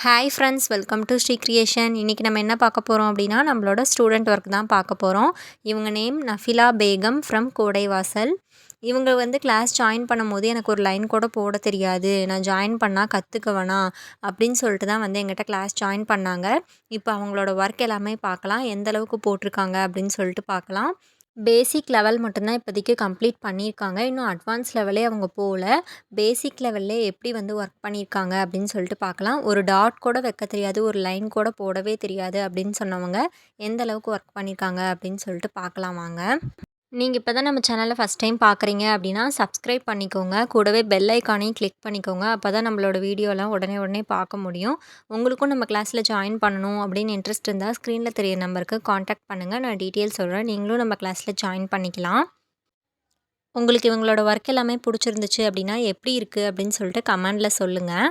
Hi friends, welcome to Shri creation. இன்றைக்கி நம்ம என்ன பார்க்க போகிறோம் அப்படின்னா, நம்மளோட ஸ்டூடெண்ட் ஒர்க் தான் பார்க்க போகிறோம். இவங்க நேம் நஃபிலா பேகம் ஃப்ரம் கோடைவாசல். இவங்க கிளாஸ் ஜாயின் பண்ணும்போது எனக்கு ஒரு லைன் கூட போட தெரியாது, நான் ஜாயின் பண்ணால் கற்றுக்க வேணாம் அப்படின்னு சொல்லிட்டு தான் எங்கிட்ட கிளாஸ் ஜாயின் பண்ணாங்க. இப்போ அவங்களோட ஒர்க் எல்லாமே பார்க்கலாம், எந்த அளவுக்கு போட்டிருக்காங்க அப்படின்னு சொல்லிட்டு பார்க்கலாம். பேசிக் லெவல் மட்டும்தான் இப்போதைக்கு கம்ப்ளீட் பண்ணியிருக்காங்க. இன்னும் அட்வான்ஸ் லெவலே அவங்க போகல. பேசிக் லெவல்லே எப்படி ஒர்க் பண்ணியிருக்காங்க அப்படின்னு சொல்லிட்டு பார்க்கலாம். ஒரு டாட் கூட வைக்க தெரியாது, ஒரு லைன் கூட போடவே தெரியாது அப்படின்னு சொன்னவங்க எந்த அளவுக்கு ஒர்க் பண்ணியிருக்காங்க அப்படின்னு சொல்லிட்டு பார்க்கலாம் வாங்க. நீங்கள் இப்போ தான் நம்ம சேனலை ஃபஸ்ட் டைம் பார்க்குறீங்க அப்படின்னா சப்ஸ்கிரைப் பண்ணிக்கோங்க. கூடவே பெல் ஐக்கானையும் கிளிக் பண்ணிக்கோங்க. அப்போ தான் நம்மளோட வீடியோலாம் உடனே பார்க்க முடியும். உங்களுக்கும் நம்ம கிளாஸில் ஜாயின் பண்ணணும் அப்படின்னு இன்ட்ரெஸ்ட் இருந்தால் ஸ்க்ரீனில் தெரிய நம்பருக்கு காண்டாக்ட் பண்ணுங்கள். நான் டீட்டெயில்ஸ் சொல்கிறேன், நீங்களும் நம்ம கிளாஸில் ஜாயின் பண்ணிக்கலாம். உங்களுக்கு இவங்களோட ஒர்க் எல்லாமே பிடிச்சிருந்துச்சு அப்படின்னா எப்படி இருக்குது அப்படின்னு சொல்லிட்டு கமெண்டில் சொல்லுங்கள்.